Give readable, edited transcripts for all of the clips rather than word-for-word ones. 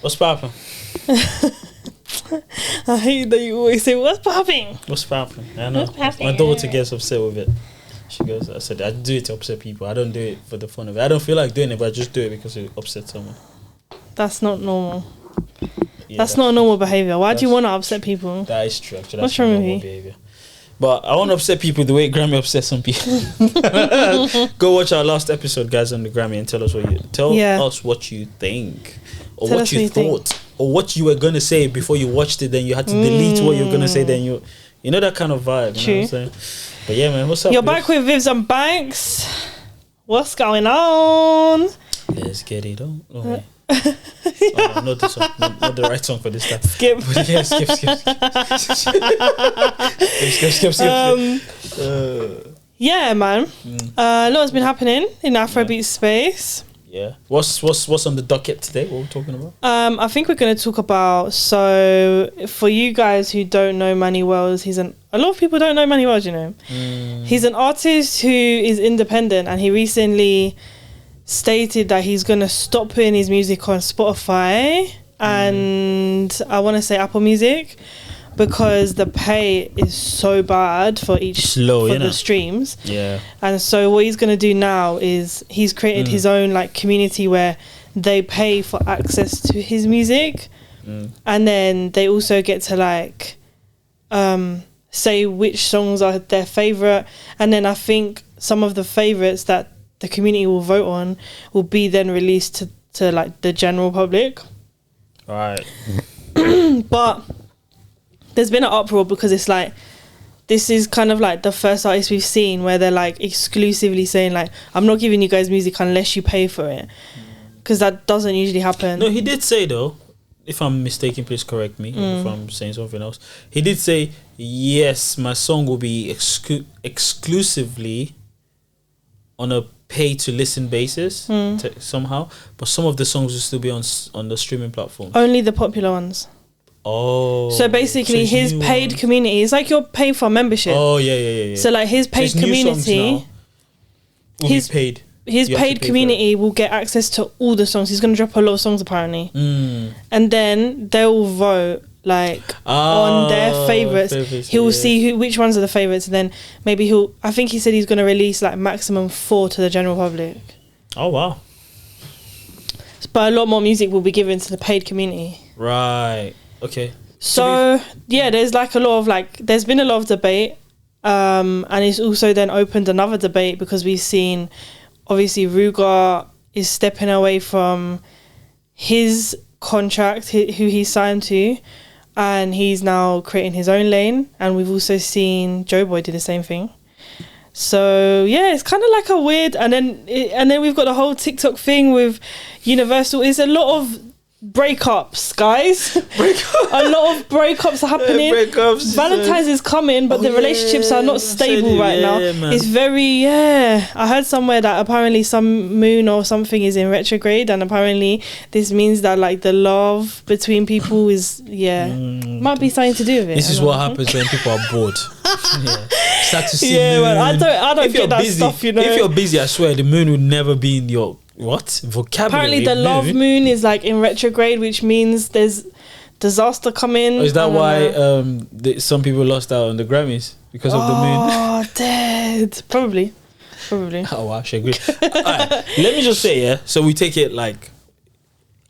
What's poppin'? I hate that you always say, what's popping? What's poppin'? I know. What's popping? My daughter gets upset with it. She goes, I said, I do it to upset people. I don't do it for the fun of it. I don't feel like doing it, but I just do it because it upsets someone. That's not normal. Yeah, that's not normal behaviour. Why do you want to upset people? That is true, actually. What's That's wrong with normal you? behavior. But I want to upset people the way Grammy upsets some people. Go watch our last episode, guys, on the Grammy, and tell us what you think, or Tell what us you thought, or what you were gonna say before you watched it. Then you had to delete what you were gonna say. Then you know that kind of vibe. You know what I'm saying? But yeah, man, what's up? You're back with Vivz and Banks. What's going on? Let's get it on. Oh, oh, not this song, not the right song for this time. Skip. But yeah, skip. Yeah, man. A lot has been happening in the Afrobeat space. Yeah. What's on the docket today? What are we talking about? I think we're going to talk about, so for you guys who don't know Mannywellz, a lot of people don't know Mannywellz, you know. He's an artist who is independent, and he recently stated that he's going to stop putting his music on Spotify and I want to say Apple Music, because the pay is so bad for the streams. Yeah. And so what he's going to do now is he's created his own like community where they pay for access to his music, and then they also get to like say which songs are their favorite, and then I think some of the favorites that the community will vote on will be then released to like the general public. Right. But there's been an uproar because it's like, this is kind of like the first artist we've seen where they're like exclusively saying like, I'm not giving you guys music unless you pay for it, because that doesn't usually happen. No, he did say though, if I'm mistaken, please correct me if I'm saying something else. He did say, yes, my song will be exclusively on a pay to listen basis somehow, but some of the songs will still be on the streaming platform. Only the popular ones. Oh. So basically his paid community is like you're paying for membership. Oh yeah. So like his paid community, his paid community will get access to all the songs. He's going to drop a lot of songs apparently. And then they'll vote like on their favorites. He'll see which ones are the favorites, and then maybe I think he said he's going to release like maximum 4 to the general public. Oh wow. But a lot more music will be given to the paid community. Right. Okay. So yeah, there's like there's been a lot of debate, and it's also then opened another debate because we've seen obviously Ruger is stepping away from his contract who he signed to, and he's now creating his own lane, and we've also seen Joeboy do the same thing. So yeah, it's kind of like a weird, and then we've got the whole TikTok thing with Universal. It's a lot of breakups, guys. A lot of breakups are happening. Valentine's is coming, but the relationships are not stable right now. Man. It's very I heard somewhere that apparently some moon or something is in retrograde, and apparently this means that like the love between people is might be something to do with it. This is what happens when people are bored. Start to see moon. Man, I don't get that stuff, you know. If you're busy, I swear the moon would never be in your vocabulary. Apparently the love moon is like in retrograde, which means there's disaster coming. Is that why some people lost out on the Grammys because of the moon? Oh, dead. Probably. Oh wow, I agree. Alright, let me just say, so we take it like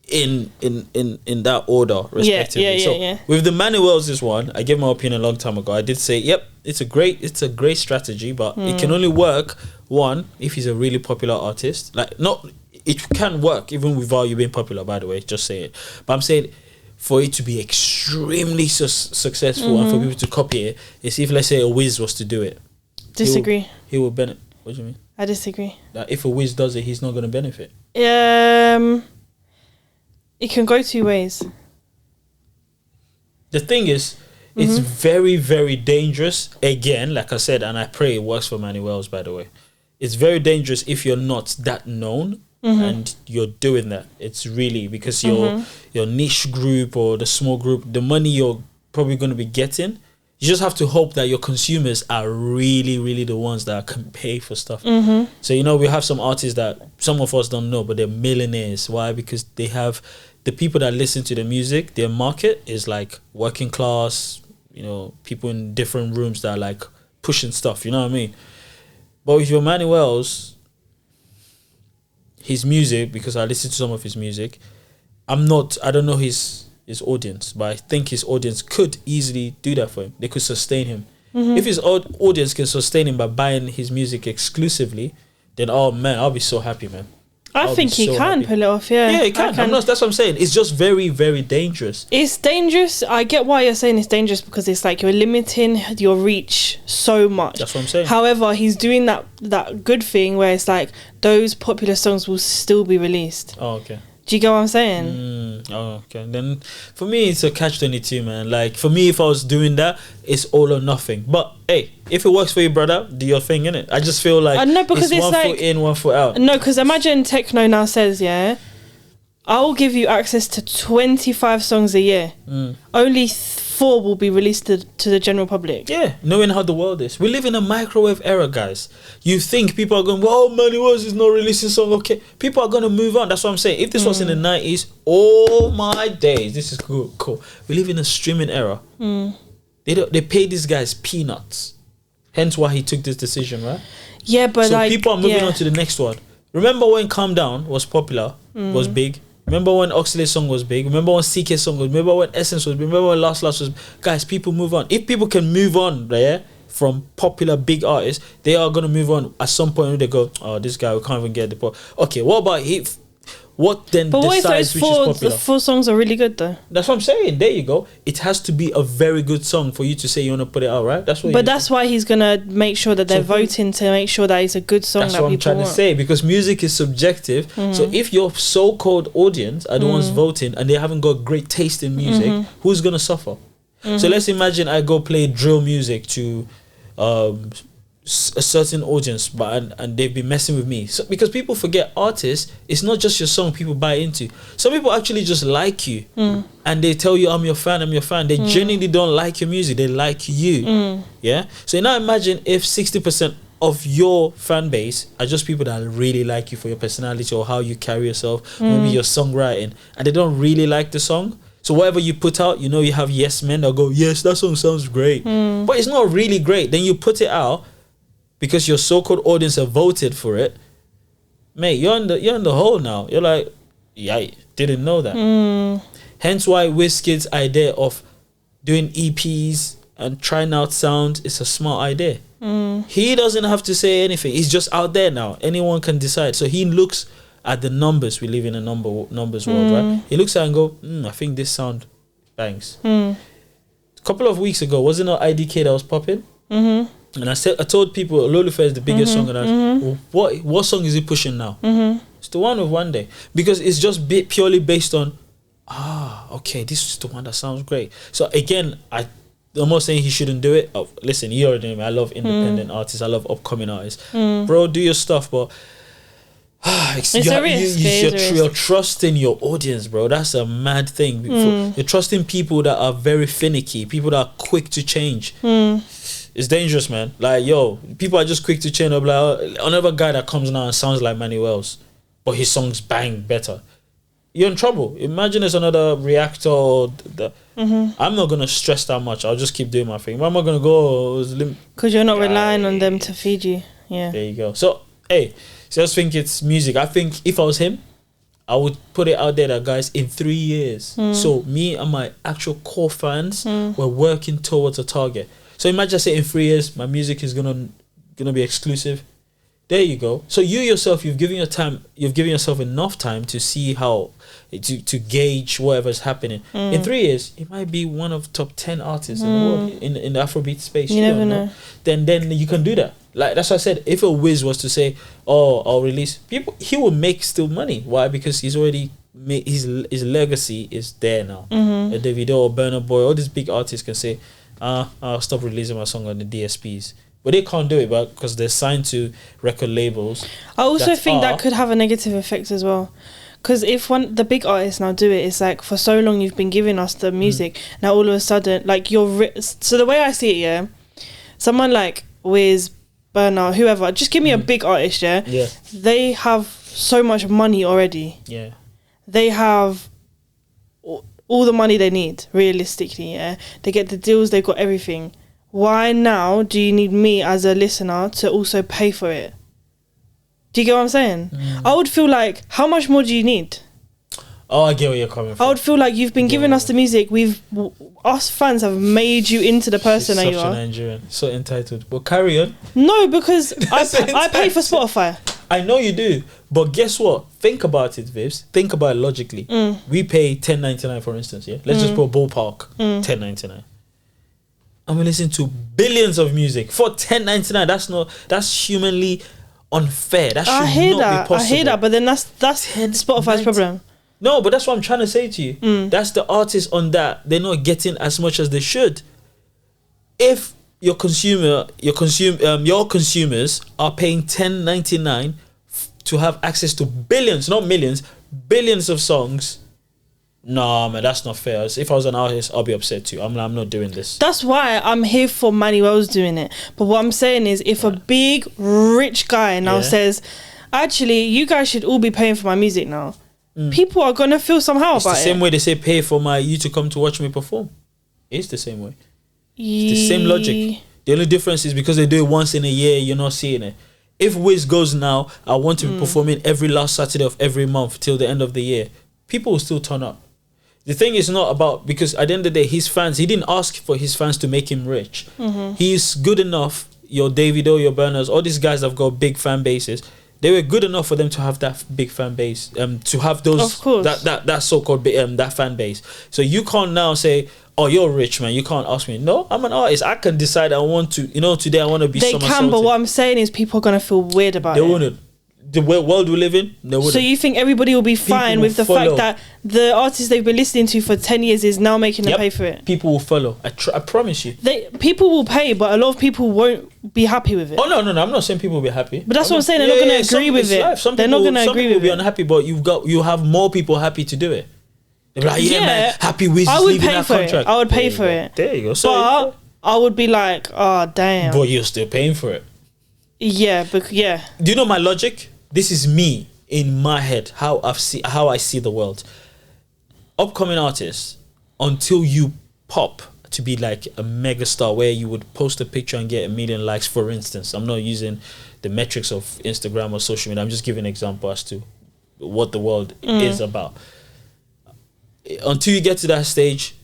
in that order respectively. So with the Mannywellz, this one, I gave my opinion a long time ago. I did say, it's a great strategy, but it can only work if he's a really popular artist. It can work even without you being popular, by the way, just say it. But I'm saying for it to be extremely successful and for people to copy it, it's if, let's say, a Wiz was to do it. Disagree. He will benefit. What do you mean? I disagree. That if a Wiz does it, he's not going to benefit. It can go 2 ways. The thing is, it's very, very dangerous. Again, like I said, and I pray it works for Mannywellz, by the way. It's very dangerous if you're not that known and you're doing that. It's really because your niche group or the small group, the money you're probably going to be getting, you just have to hope that your consumers are really, really the ones that can pay for stuff. So, we have some artists that some of us don't know, but they're millionaires. Why? Because they have the people that listen to the music, their market is like working class, you know, people in different rooms that are like pushing stuff, you know what I mean? But with your Mannywellz, his music, because I listen to some of his music, I don't know his audience, but I think his audience could easily do that for him. They could sustain him. If his audience can sustain him by buying his music exclusively, then oh man, I'll be so happy, man. I think he can pull it off, yeah. Yeah, he can. That's what I'm saying. It's just very, very dangerous. It's dangerous. I get why you're saying it's dangerous, because it's like you're limiting your reach so much. That's what I'm saying. However, he's doing that good thing where it's like those popular songs will still be released. Oh, okay. Do you get what I'm saying? Oh, okay. Then for me, it's a catch-22, man. Like, for me, if I was doing that, it's all or nothing. But, hey, if it works for you, brother, do your thing, innit? I just feel like it's one foot in, 1 foot out. No, because imagine Techno now says, yeah, I'll give you access to 25 songs a year. Only 4 will be released to the general public. Yeah, knowing how the world is. We live in a microwave era, guys. You think people are going, well, Mannywellz is not releasing song. Okay, people are going to move on. That's what I'm saying. If this was in the 90s, oh my days, this is cool. We live in a streaming era. They pay these guys peanuts. Hence why he took this decision, right? Yeah, but so people are moving on to the next one. Remember when Calm Down was popular, was big? Remember when Oxlade's song was big? Remember when CK's song was? Remember when Essence was? Remember when Last was? Guys, people move on. If people can move on, from popular big artists, they are gonna move on at some point. When they go, oh, this guy, we can't even get the point. Okay, what about if? What then but decides which is popular? The 4 songs are really good though. That's what I'm saying. There you go. It has to be a very good song for you to say you want to put it out, right? That's what. But that's why he's gonna make sure that they're voting to make sure that it's a good song. That's what I'm trying to say, because music is subjective. So if your so-called audience are the ones voting and they haven't got great taste in music, who's gonna suffer? So let's imagine I go play drill music to a certain audience, and they've been messing with me. So because people forget, artists, it's not just your song people buy into. Some people actually just like you, and they tell you, I'm your fan. They genuinely don't like your music, they like you. Yeah. So now imagine if 60% of your fan base are just people that really like you for your personality or how you carry yourself, maybe your songwriting, and they don't really like the song. So whatever you put out, you know, you have yes men that go, yes, that song sounds great, but it's not really great. Then you put it out because your so-called audience have voted for it. Mate, you're in the hole now. You're like, yeah, didn't know that. Hence why Wizkid's idea of doing EPs and trying out sound is a smart idea. He doesn't have to say anything. He's just out there now. Anyone can decide. So he looks at the numbers. We live in a numbers world, right? He looks at it and go, I think this sound bangs. A couple of weeks ago, wasn't it IDK that was popping? And I told people, Ololufe is the biggest song, and what song is he pushing now? It's the one with One Day, because it's just purely based on, okay, this is the one that sounds great. So again, I'm not saying he shouldn't do it. Listen, you already know me. I love independent artists. I love upcoming artists. Bro, do your stuff, but you're trusting your audience, bro. That's a mad thing. You're trusting people that are very finicky, people that are quick to change. It's dangerous, man. Like, yo, people are just quick to change up. Like, another guy that comes now and sounds like Mannywellz, but his songs bang better. You're in trouble. Imagine there's another Reactor. I'm not gonna stress that much. I'll just keep doing my thing. I'm not gonna go because you're not relying on them to feed you. Yeah. There you go. So, hey, just think it's music. I think if I was him, I would put it out there that, guys, in 3 years. So me and my actual core fans were working towards a target. So imagine I say in 3 years my music is gonna be exclusive. There you go. So you yourself, you've given yourself enough time to see how to gauge whatever's happening. In 3 years, it might be one of top 10 artists in the world in the Afrobeat space. You never know. Then you can do that. Like, that's what I said. If a Wiz was to say, "Oh, I'll release," he will make still money. Why? Because he's already made his legacy is there now. A Davido or Burna Boy, all these big artists can say, I'll stop releasing my song on the DSPs. But they can't do it because they're signed to record labels. I also think that could have a negative effect as well. Because if the big artists now do it, it's like, for so long you've been giving us the music, now all of a sudden, like, so the way I see it, yeah, someone like Wiz, Burna, whoever, just give me a big artist, yeah? They have so much money already. Yeah. They have all the money they need, realistically, yeah? They get the deals, they've got everything. Why now do you need me as a listener to also pay for it? Do you get what I'm saying? I would feel like, how much more do you need? Oh, I get where you're coming from. I would feel like you've been giving us the music. Us fans have made you into the person that you are. Such a Nigerian, so entitled. But carry on. No, because I pay for Spotify. I know you do, but guess what? Think about it, Vivz. Think about it logically. We pay $10.99, for instance. Yeah, let's just put a ballpark $10.99. And we listen to billions of music for $10.99. That's humanly unfair. That should not be possible. I hear that, but then that's Spotify's problem. No, but that's what I'm trying to say to you. That's the artists on that. They're not getting as much as they should. If your consumers are paying $10.99 to have access to billions, not millions, billions of songs. Nah, man, that's not fair. If I was an artist, I'll be upset too. I'm not doing this. That's why I'm here for Mannywellz doing it. But what I'm saying is, if a big rich guy now says, actually, you guys should all be paying for my music now, people are gonna feel somehow about it. It's the same way they say pay for you to come to watch me perform. It's the same way. It's the same logic. The only difference is because they do it once in a year, you're not seeing it. If Wiz goes now, I want to be performing every last Saturday of every month till the end of the year, people will still turn up. The thing is not about, because at the end of the day, his fans, he didn't ask for his fans to make him rich. He's good enough, your Davido, your Burners, all these guys have got big fan bases. They were good enough for them to have that big fan base, to have those, that so-called that fan base. So you can't now say, oh, you're rich, man, you can't ask me. No, I'm an artist. I can decide I want to, today I want to be They can, but what I'm saying is people are going to feel weird about it. They wouldn't. The world we live in, they wouldn't. So you think everybody will be fine with the fact that the artist they've been listening to for 10 years is now making them pay for it? People will follow. I promise you. People will pay, but a lot of people won't be happy with it. Oh, no. I'm not saying people will be happy. But that's what I'm saying. They're not going to agree with it. They're not going to agree with it. Some people will be unhappy, but you have more people happy to do it. They're like, man, happy Wiz is leaving that contract. I would pay for it. There you go. So, but I would be like, oh, damn. But you're still paying for it. Yeah, Do you know my logic? This is me in my head, how I see the world. Upcoming artists, until you pop to be like a mega star where you would post a picture and get 1 million likes, for instance. I'm not using the metrics of Instagram or social media. I'm just giving an example as to what the world is about. Until you get to that stage,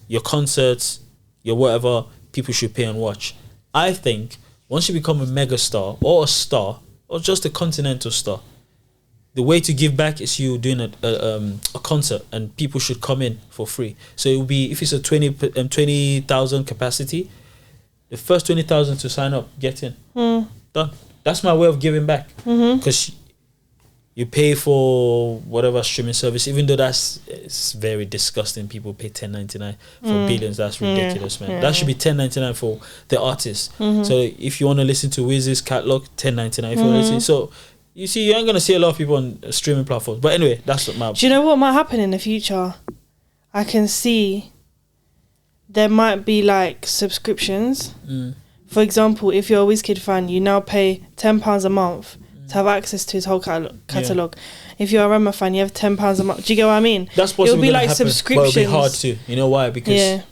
your concerts, your whatever, people should pay and watch. I think once you become a mega star or a star, or just a continental star, the way to give back is you doing a concert, and people should come in for free. So it will be, if it's a 20,000 capacity, the first 20,000 to sign up, get in. Done. That's my way of giving back. Because you pay for whatever streaming service, even though it's very disgusting. People pay $10.99 for billions. That's ridiculous, man. That should be $10.99 for the artist. So if you want to listen to Wiz's catalog, $10.99 if you want to listen. So you see, you ain't gonna see a lot of people on streaming platforms. But anyway, that's what my. Do you know what might happen in the future? I can see there might be like subscriptions. For example, if you're a Wizkid fan, you now pay £10 a month to have access to his whole catalogue. If you're a Rema fan, you have £10 a month. Do you get what I mean? That's possibly it'll be like happen, subscriptions. But it'll be hard too. You know why? Because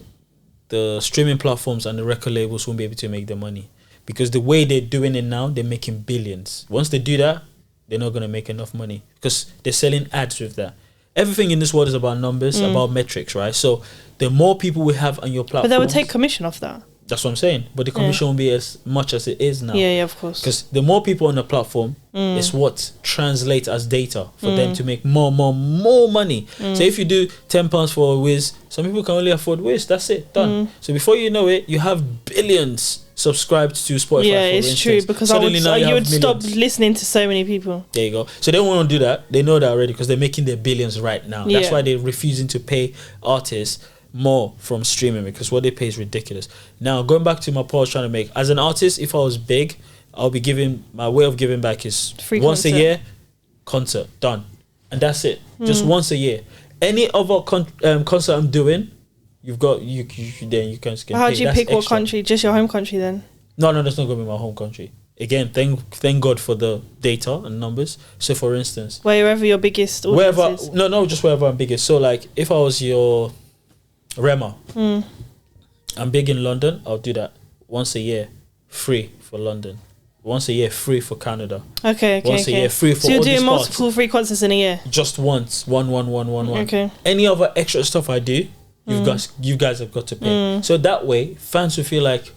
the streaming platforms and the record labels won't be able to make their money. Because the way they're doing it now, they're making billions. Once they do that, they're not going to make enough money because they're selling ads with that. Everything in this world is about numbers, about metrics, right? So the more people we have on your platform, but they would take commission off that. That's what I'm saying. But the commission won't be as much as it is now. Yeah, of course. Because the more people on the platform is what translates as data for them to make more money. So if you do £10 for a Wiz, some people can only afford Wiz. That's it. Done. So before you know it, you have billions subscribed to Spotify. Yeah, it's true. Because you would stop listening to so many people. There you go. So they don't want to do that. They know that already because they're making their billions right now. That's why they're refusing to pay artists more from streaming, because what they pay is ridiculous. Now, going back to my point I was trying to make, as an artist, if I was big, I'll be giving, my way of giving back is free once a year, concert, done. And that's it. Just once a year. Any other concert I'm doing, you've got, then you can How do you pick extra. What country? Just your home country then? No, that's not going to be my home country. again, thank God for the data and numbers. So for instance, wherever your biggest audience is. No, just wherever I'm biggest. So like if I was your Rema, I'm big in London, I'll do that once a year, free for London. Once a year, free for Canada. Okay. Once a year, free for all So you're doing these multiple parts. Free concerts in a year? Just once. One. Okay. Any other extra stuff I do, you guys have got to pay. So that way, fans will feel like,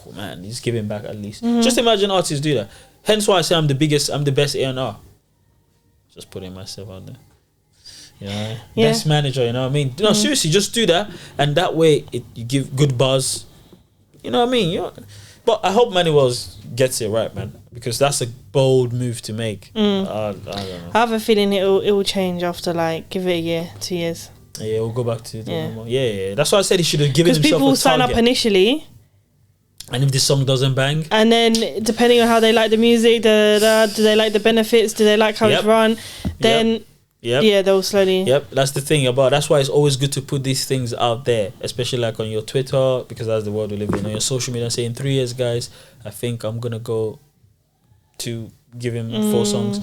oh, man, he's giving back at least. Just imagine artists do that. Hence why I say I'm the best A&R. Just putting myself out there. You know, best manager, you know what I mean? No, seriously, just do that. And that way, you give good buzz. You know what I mean? But I hope Mannywellz gets it right, man, because that's a bold move to make. I don't know. I have a feeling it will change after like give it a year, 2 years. Yeah, we'll go back to the normal. Yeah. That's why I said he should have given himself a target. Because people sign up initially, and if the song doesn't bang, and then depending on how they like the music, do they like the benefits? Do they like how it's run? Then. Yeah, they'll slowly. That's the thing that's why it's always good to put these things out there, especially like on your Twitter, because that's the world we live in. On your social media, say in 3 years, guys, I think I'm gonna go to give him 4 songs.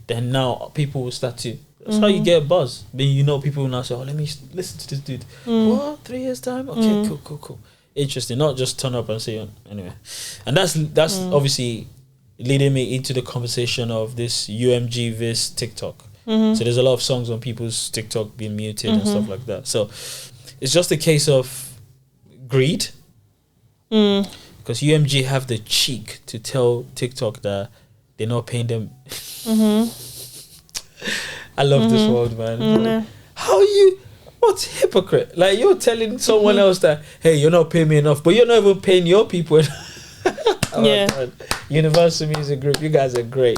Then now people will start to. That's how you get a buzz. Then people will now say, "Oh, let me listen to this dude." What? 3 years time? Okay, cool. Interesting. Not just turn up and say anyway. And that's obviously leading me into the conversation of this UMG Vivz TikTok. So there's a lot of songs on people's TikTok being muted and stuff like that. So it's just a case of greed. Because UMG have the cheek to tell TikTok that they're not paying them. I love this world, man. How what's hypocrite? Like you're telling someone else that, hey, you're not paying me enough, but you're not even paying your people enough. God. Universal Music Group, you guys are great.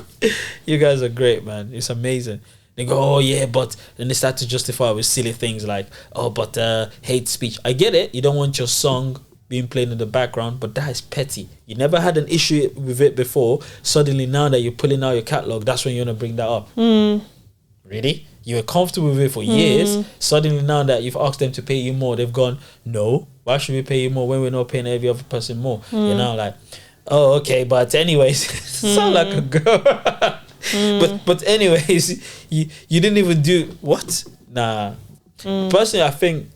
You guys are great, man. It's amazing. They go, oh yeah, but then they start to justify with silly things like, oh, but hate speech. I get it. You don't want your song being played in the background, but that is petty. You never had an issue with it before. Suddenly now that you're pulling out your catalog, that's when you're gonna bring that up. Really? You were comfortable with it for years. Suddenly now that you've asked them to pay you more, they've gone, no, why should we pay you more when we're not paying every other person more? You're now like, oh, okay, but anyways, sound like a girl. But anyways, you didn't even do what? Nah. Personally, I think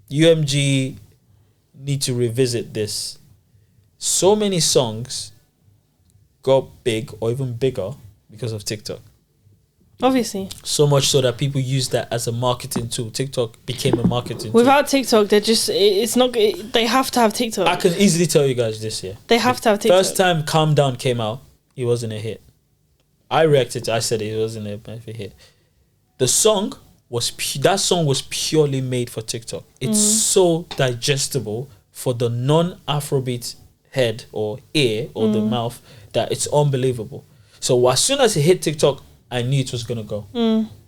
UMG need to revisit this. So many songs got big or even bigger because of TikTok. Obviously. So much so that people use that as a marketing tool. TikTok became a marketing tool. Without TikTok, they have to have TikTok. I can easily tell you guys this year. They have to have TikTok. First time Calm Down came out, it wasn't a hit. I reacted to I said it wasn't a hit. The song was purely made for TikTok. It's so digestible for the non-Afrobeat head or ear or the mouth that it's unbelievable. So as soon as it hit TikTok, I knew it was gonna go.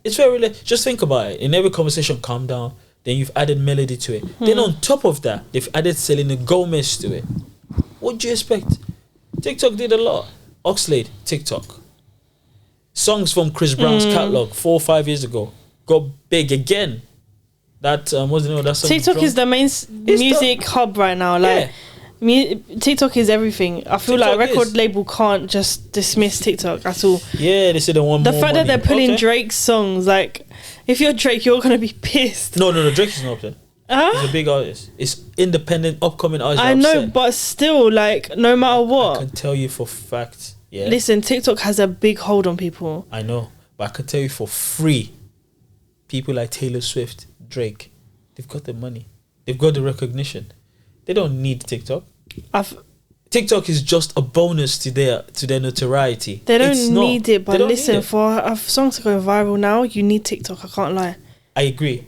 It's very just think about it. In every conversation, Calm Down. Then you've added melody to it. Then on top of that, they've added Selena Gomez to it. What do you expect? TikTok did a lot. Oxlade, TikTok. Songs from Chris Brown's catalog 4 or 5 years ago got big again. That what's the name of that song? TikTok is the main music hub right now. Like TikTok is everything. I feel TikTok like a record label can't just dismiss TikTok at all. Yeah, they said they want more the fact that they're pulling Drake's songs, like if you're Drake, you're gonna be pissed. No, Drake is not up there. He's a big artist. It's independent, upcoming artist. I know, but still, like no matter what, I can tell you for fact. Yeah. Listen, TikTok has a big hold on people. I know, but I can tell you for free, people like Taylor Swift, Drake, they've got the money, they've got the recognition. They don't need TikTok. TikTok is just a bonus to their notoriety. They don't need it, but listen, for a song to go viral now, you need TikTok. I can't lie. I agree.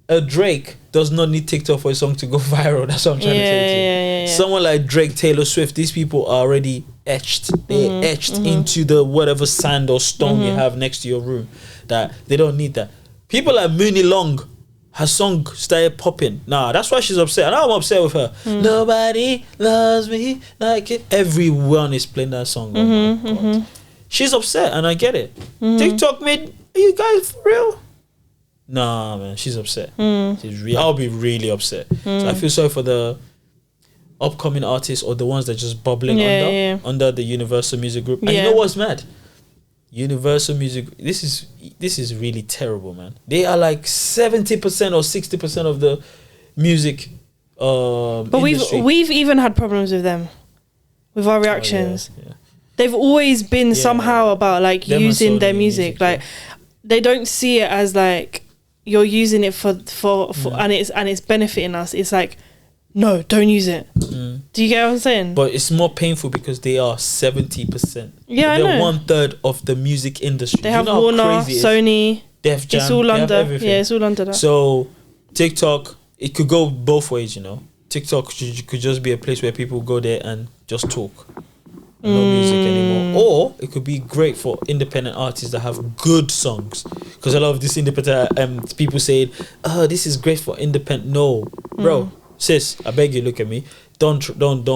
A Drake does not need TikTok for a song to go viral. That's what I'm trying to say to you. Someone like Drake, Taylor Swift, these people are already etched. They're etched into the whatever sand or stone you have next to your room. That they don't need that. People like Mooney Long, her song started popping. Nah, that's why she's upset. I know I'm upset with her. Nobody loves me like it. Everyone is playing that song. Oh my God. She's upset, and I get it. TikTok made, are you guys for real? Nah, man, she's upset. I'll be really upset. So I feel sorry for the upcoming artists or the ones that just bubbling under the Universal Music Group. And you know what's mad? Universal Music. This is really terrible, man. They are like 70% or 60% of the music. But industry. we've even had problems with them, with our reactions. They've always been somehow about like using their music. Like they don't see it as like you're using it for and it's benefiting us. It's like, no, don't use it. Do you get what I'm saying? But it's more painful because they are 70%. Yeah, they're 1/3 of the music industry. They have Warner, Sony, Def Jam. It's all under everything. Yeah, it's all under that. So TikTok, it could go both ways, you know. TikTok could just be a place where people go there and just talk. No music anymore. Or it could be great for independent artists that have good songs. Because a lot of these independent people say, this is great for independent. No, bro, sis, I beg you, look at me. Don't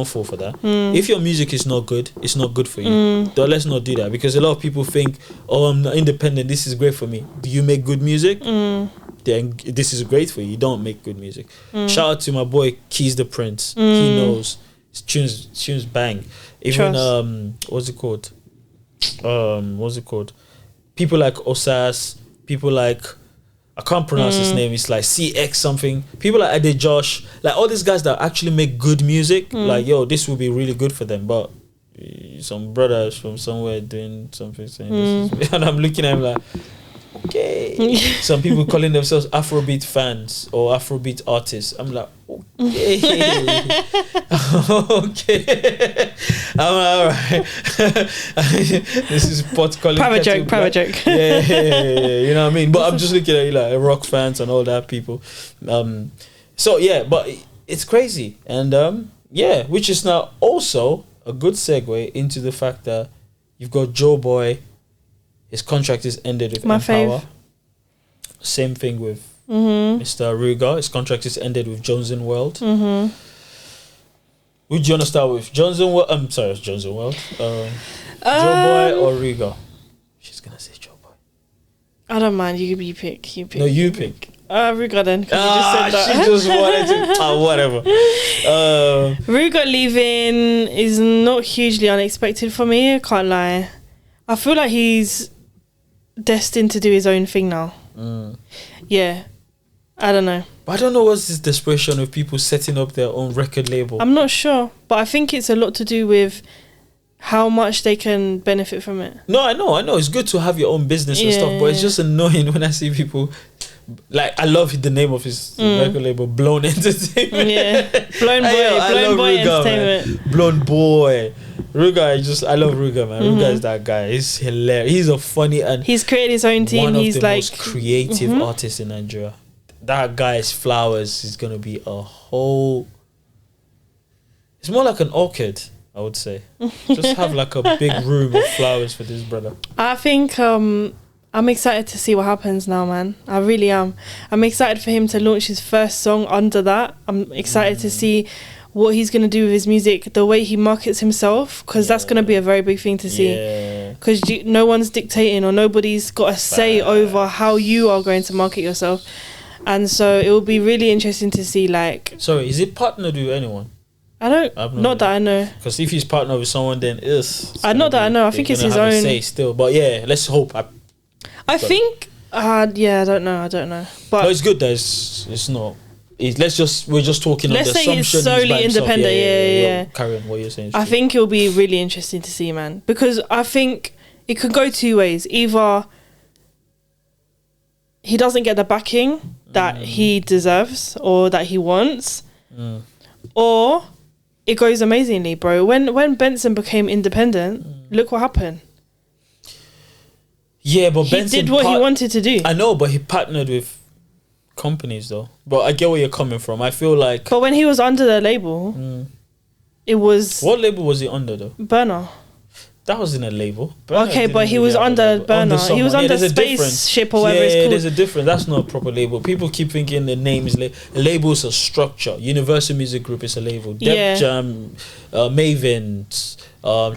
fall for that. If your music is not good, it's not good for you. Let's not do that, because a lot of people think, I'm not independent, this is great for me. Do you make good music? Then this is great for you. You don't make good music. Shout out to my boy Keys the Prince. He knows. His tunes bang. Even what's it called? People like Osas, people like, I can't pronounce his name. It's like CX something. People like Ade Josh, like all these guys that actually make good music. Like, yo, this will be really good for them. But some brothers from somewhere doing something saying this is, and I'm looking at him like, okay. Some people calling themselves Afrobeat fans or Afrobeat artists. I'm like, okay. Okay. I'm all right. This is pot calling. Private joke. Yeah. You know what I mean? But I'm just looking at you like rock fans and all that people. So yeah, but it's crazy. And which is now also a good segue into the fact that you've got Joe Boy. His contract is ended with My Empower. fave. Same thing with Mr. Ruger. His contract is ended with Jones & Weld. Who do you want to start with? Jones & Weld? I'm sorry, it's Jones & Weld. Joe Boy or Ruger? She's going to say Joe Boy. I don't mind. You pick. No, you pick. Ruger then. You just said that. She just wanted to. Whatever. Ruger leaving is not hugely unexpected for me. I can't lie. I feel like he's destined to do his own thing now. Yeah. I don't know. But I don't know what's this desperation of people setting up their own record label. I'm not sure. But I think it's a lot to do with how much they can benefit from it. No, I know. It's good to have your own business and stuff. But it's just annoying when I see people... Like, I love the name of his record label, Blown Entertainment. Yeah. Blown Boy Entertainment. Man. Blown Boy. Ruger, I love Ruger, man. Ruger is that guy. He's hilarious. He's a funny and he's created his own team. He's the most creative artist in Nigeria. That guy's flowers is gonna be a whole. It's more like an orchid, I would say. Just have like a big room of flowers for this brother. I think I'm excited to see what happens now, man. I really am. I'm excited for him to launch his first song under that. I'm excited to see what he's going to do with his music, the way he markets himself, because that's going to be a very big thing to see. Because no one's dictating or nobody's got a say over how you are going to market yourself. And so it will be really interesting to see, like... Sorry, is it partnered with anyone? Not that I know. Because if he's partnered with someone, then not that I know. I think it's his own... say still. But yeah, let's hope. I think... I don't know. But no, it's good that it's not... we're just talking on the assumption. Let's say it's solely independent. Yeah. Carry on what you're saying. I think it'll be really interesting to see, man, because I think it could go two ways. Either he doesn't get the backing that he deserves or that he wants, or it goes amazingly, bro. When Benson became independent, look what happened. Yeah, but he did what he wanted to do. I know, but he partnered with companies though. But I get where you're coming from. I feel like... But when he was under the label, it was... What label was he under though? Burner. That wasn't a label. Burner okay, but he was under Burner. He was under Spaceship or whatever it's called. There's a difference. That's not a proper label. People keep thinking the name is... A label is a structure. Universal Music Group is a label. Def Jam, Mavens...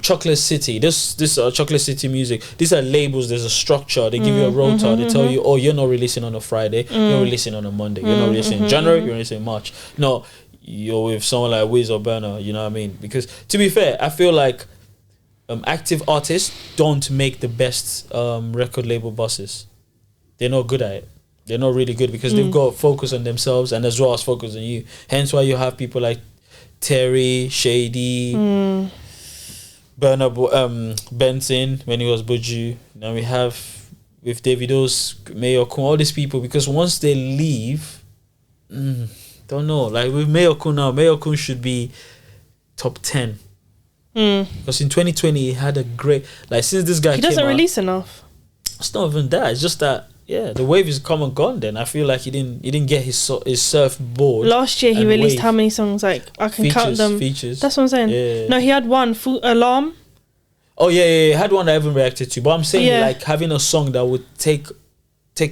Chocolate City, this Chocolate City Music, these are labels. There's a structure. They give you a rota. They tell you, you're not releasing on a Friday, you're releasing on a Monday, you're not releasing in January, you're releasing in March. No, you're with someone like Vivz or Burna, you know what I mean? Because to be fair, I feel like active artists don't make the best record label bosses. They're not good at it. They're not really good because they've got to focus on themselves and as well as focus on you. Hence why you have people like Terry, Shady, Burna, Benson when he was Buju. Now we have with Davido's Mayor Kun, all these people, because once they leave, don't know. Like with Mayor Kun now, Mayor Kun should be top 10. Because in 2020 he had a great, like, since this guy he doesn't came release enough. It's not even that. It's just that the wave is come and gone. Then I feel like he didn't get his surfboard. Last year he released how many songs? Like I can count them. Features. That's what I'm saying. Yeah. No, he had one full Alarm. Oh yeah, he had one I haven't reacted to. But I'm saying like having a song that would take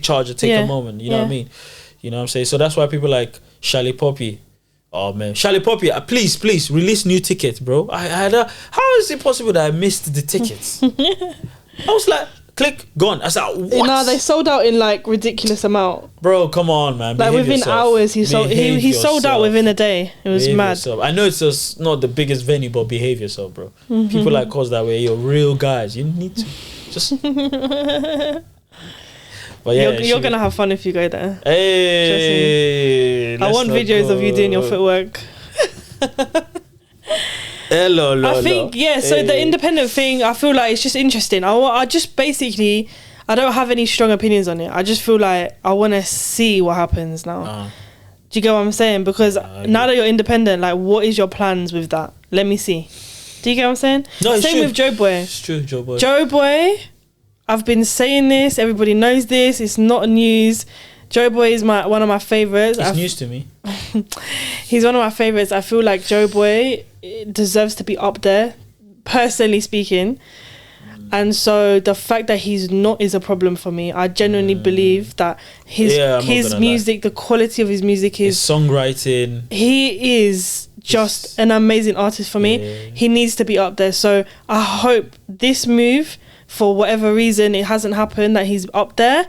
charge or take a moment. You know what I mean? You know what I'm saying? So that's why people like Charlie Poppy. Oh man, Charlie Poppy, please release new tickets, bro. I had how is it possible that I missed the tickets? I was like, click, gone. I said, what? No, they sold out in like ridiculous amount. Bro, come on, man. Like within hours, he sold out within a day. It was mad. Yourself. I know it's just not the biggest venue, but behave yourself, bro. People like us that way, you're real guys. You need to just. But yeah, you're gonna have fun if you go there. Hey, I want videos of you doing your footwork. Hello, I think so the independent thing, I feel like it's just interesting. I just basically, I don't have any strong opinions on it. I just feel like I want to see what happens now. Do you get what I'm saying? Because now that you're independent, like, what is your plans with that? Let me see. Do you get what I'm saying? No, same with Joe Boy. It's true, Joe Boy. Joe Boy, I've been saying this. Everybody knows this. It's not news. Joe Boy is one of my favourites. It's news to me. He's one of my favourites. I feel like Joe Boy deserves to be up there, personally speaking. And so the fact that he's not is a problem for me. I genuinely believe that his music, the quality of his music is... His songwriting. He is just an amazing artist for me. Yeah. He needs to be up there. So I hope this move, for whatever reason it hasn't happened, that he's up there.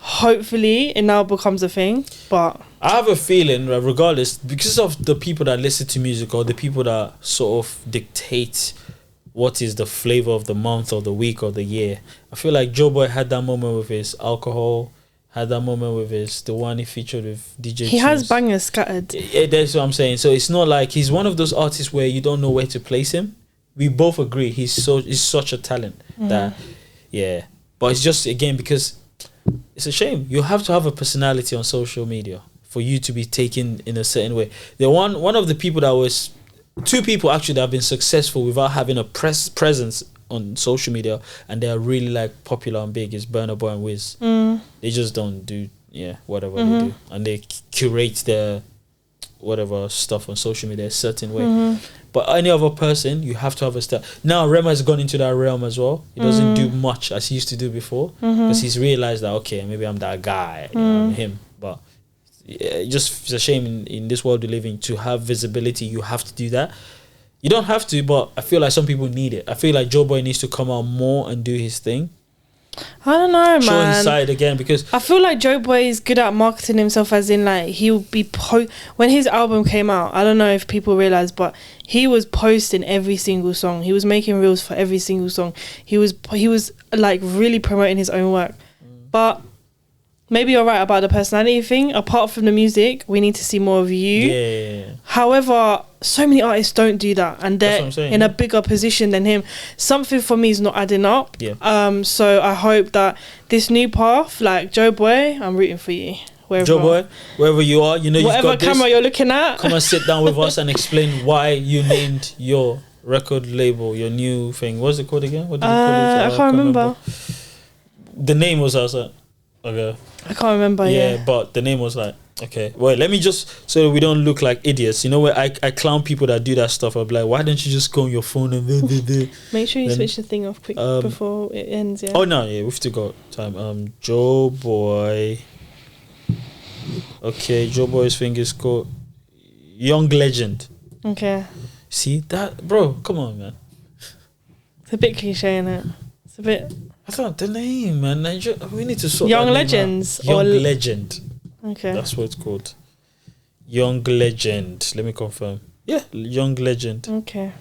Hopefully it now becomes a thing. But I have a feeling, regardless, because of the people that listen to music or the people that sort of dictate what is the flavor of the month or the week or the year, I feel like Joe Boy had that moment with his Alcohol, had that moment with the one he featured with DJ He has bangers scattered. Yeah, that's what I'm saying. So it's not like he's one of those artists where you don't know where to place him. We both agree he's such a talent that but it's just, again, because it's a shame. You have to have a personality on social media for you to be taken in a certain way. The one of the people that was... Two people actually that have been successful without having a presence on social media, and they are really like popular and big, is Burna Boy and Vivz. They just don't do whatever they do, and they curate their whatever stuff on social media a certain way. But any other person, you have to have a style. Now Rema has gone into that realm as well. He doesn't do much as he used to do before, because he's realized that, okay, maybe I'm that guy, you know, I'm him. But it's a shame in this world we live in, to have visibility. You have to do that. You don't have to, but I feel like some people need it. I feel like Joe Boy needs to come out more and do his thing. I don't know, Show man. his side again, because I feel like Joe Boy is good at marketing himself, as in like he'll be when his album came out, I don't know if people realize, but he was posting every single song. He was making reels for every single song. He was like really promoting his own work. But maybe you're right about the personality thing. Apart from the music, we need to see more of you. Yeah. However, so many artists don't do that, and they're in a bigger position than him. Something for me is not adding up. Yeah. So I hope that this new path, like Joe Boy, I'm rooting for you. Joe Boy, wherever you are, you know, whatever you've got camera you're looking at, come and sit down with us and explain why you named your record label, your new thing. What's it called again? What did you call it? I can't remember. The name was also okay. I can't remember. Yeah, but the name was like, okay. Well, let me just, so that we don't look like idiots. You know, where I clown people that do that stuff. I'm like, why don't you just go on your phone and make sure you switch the thing off quick before it ends. Yeah. Oh no, we've still got time. Joe Boy. Okay, Joe Boy's thing is called Young Legend. Okay. See that, bro? Come on, man. It's a bit cliche, innit? It's a bit. I thought the name, man. We need to sort Young Legends Young Legend. Okay. That's what it's called. Young Legend. Let me confirm. Yeah, Young Legend. Okay.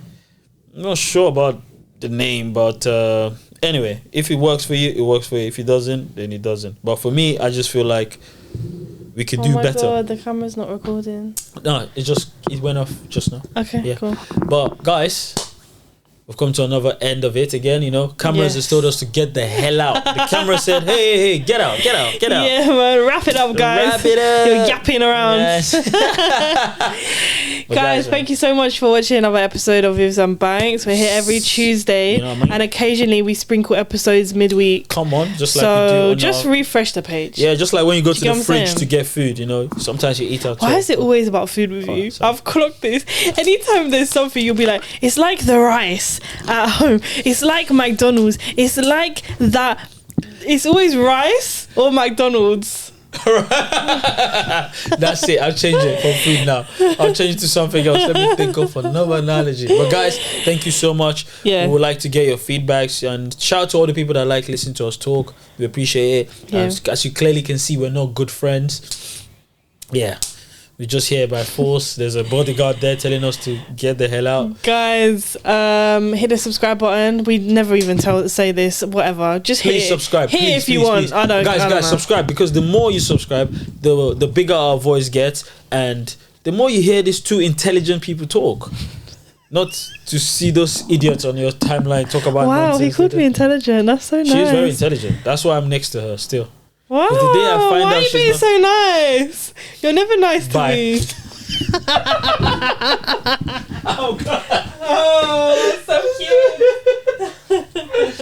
I'm not sure about the name, but anyway, if it works for you, it works for you. If it doesn't, then it doesn't. But for me, I just feel like we could do better. Oh my god, the camera's not recording. No, it went off just now. Okay, yeah. Cool. But guys, we've come to another end of it again. You know, cameras has told us to get the hell out. The camera said, "Hey, get out." Yeah, man, wrap it up, guys. Wrap it up. You're yapping around. Yes. Guys, thank you so much for watching another episode of Vivz and Banks. We're here every Tuesday, you know what I mean? And occasionally we sprinkle episodes midweek. Come on, just like we do. So just refresh the page. Yeah, just like when you go to the fridge to get food, you know, sometimes you eat out. Why is it always about food with you? I've clocked this. Anytime there's something, you'll be like, it's like the rice at home. It's like McDonald's. It's like that. It's always rice or McDonald's. That's it. I'll change it from food now. I'll change it to something else. Let me think of another analogy. But guys, thank you so much. Yeah. We would like to get your feedbacks and shout out to all the people that like listening to us talk. We appreciate it. Yeah. As you clearly can see, we're not good friends. Yeah. We're just here by force. There's a bodyguard there telling us to get the hell out. Guys, hit the subscribe button. We never even say this. Whatever. Just please subscribe. Hit if you want. I don't. Guys, subscribe, because the more you subscribe, the bigger our voice gets, and the more you hear these two intelligent people talk. Not to see those idiots on your timeline talk about nonsense. Wow, he called me intelligent. That's so nice. She's very intelligent. That's why I'm next to her still. Wow, the day I find why out are you being so nice? You're never nice to me. Oh, God. Oh, that's so cute.